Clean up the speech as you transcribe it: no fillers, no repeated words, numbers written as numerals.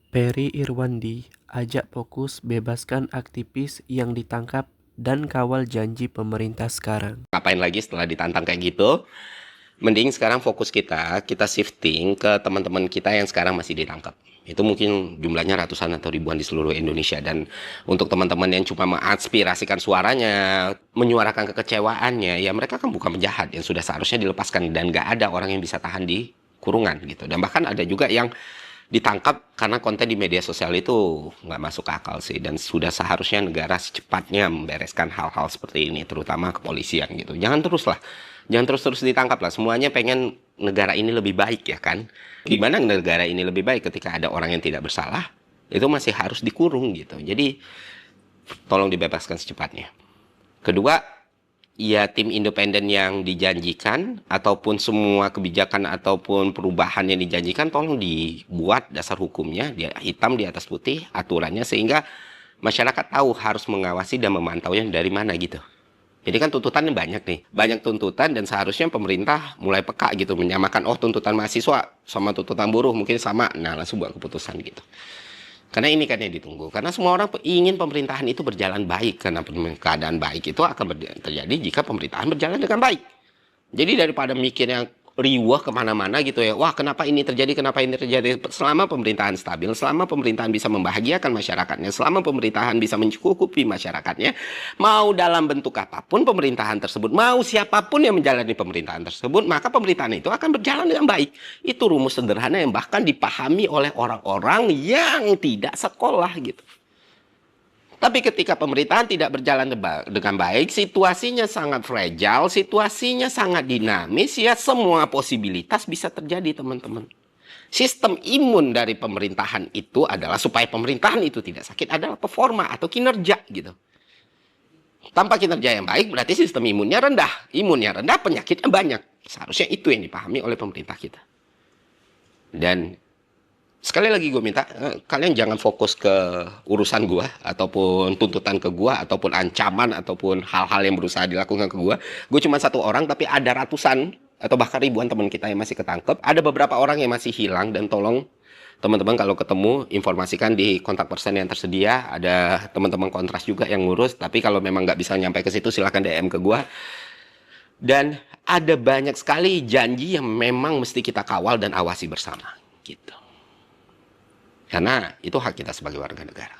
Peri Irwandi ajak fokus bebaskan aktivis yang ditangkap dan kawal janji pemerintah sekarang. Ngapain lagi setelah ditantang kayak gitu? Mending sekarang fokus kita shifting ke teman-teman kita yang sekarang masih ditangkap. Itu mungkin jumlahnya ratusan atau ribuan di seluruh Indonesia. Dan untuk teman-teman yang cuma mengaspirasikan suaranya, menyuarakan kekecewaannya, ya mereka kan bukan penjahat yang sudah seharusnya dilepaskan. Dan nggak ada orang yang bisa tahan di kurungan gitu. Dan bahkan ada juga yang ditangkap karena konten di media sosial itu nggak masuk akal sih. Dan sudah seharusnya negara secepatnya membereskan hal-hal seperti ini, terutama kepolisian gitu. Jangan terus-terus ditangkap lah. Semuanya pengen negara ini lebih baik ya kan. Gimana negara ini lebih baik ketika ada orang yang tidak bersalah, itu masih harus dikurung gitu. Jadi tolong dibebaskan secepatnya. Kedua, ya tim independen yang dijanjikan ataupun semua kebijakan ataupun perubahan yang dijanjikan tolong dibuat dasar hukumnya, dia hitam di atas putih aturannya sehingga masyarakat tahu harus mengawasi dan memantaunya dari mana gitu. Jadi kan tuntutannya banyak nih, banyak tuntutan dan seharusnya pemerintah mulai peka gitu menyamakan tuntutan mahasiswa sama tuntutan buruh mungkin sama, nah langsung buat keputusan gitu. Karena ini kan yang ditunggu. Karena semua orang ingin pemerintahan itu berjalan baik. Karena keadaan baik itu akan terjadi jika pemerintahan berjalan dengan baik. Jadi daripada mikirnya riwah kemana-mana gitu ya. Wah kenapa ini terjadi, kenapa ini terjadi. Selama pemerintahan stabil, selama pemerintahan bisa membahagiakan masyarakatnya, selama pemerintahan bisa mencukupi masyarakatnya, mau dalam bentuk apapun pemerintahan tersebut, mau siapapun yang menjalani pemerintahan tersebut, maka pemerintahan itu akan berjalan dengan baik. Itu rumus sederhana yang bahkan dipahami oleh orang-orang yang tidak sekolah gitu. Tapi ketika pemerintahan tidak berjalan dengan baik, situasinya sangat fragile, situasinya sangat dinamis, ya semua posibilitas bisa terjadi teman-teman. Sistem imun dari pemerintahan itu adalah supaya pemerintahan itu tidak sakit adalah performa atau kinerja gitu. Tanpa kinerja yang baik berarti sistem imunnya rendah. Imunnya rendah, penyakitnya banyak. Seharusnya itu yang dipahami oleh pemerintah kita. Dan sekali lagi gue minta kalian jangan fokus ke urusan gue ataupun tuntutan ke gue ataupun ancaman ataupun hal-hal yang berusaha dilakukan ke gue. Gue cuma satu orang tapi ada ratusan atau bahkan ribuan teman kita yang masih ketangkep. Ada beberapa orang yang masih hilang dan tolong teman-teman kalau ketemu informasikan di kontak person yang tersedia. Ada teman-teman kontras juga yang ngurus. Tapi kalau memang nggak bisa nyampe ke situ silahkan DM ke gue. Dan ada banyak sekali janji yang memang mesti kita kawal dan awasi bersama gitu. Karena itu hak kita sebagai warga negara.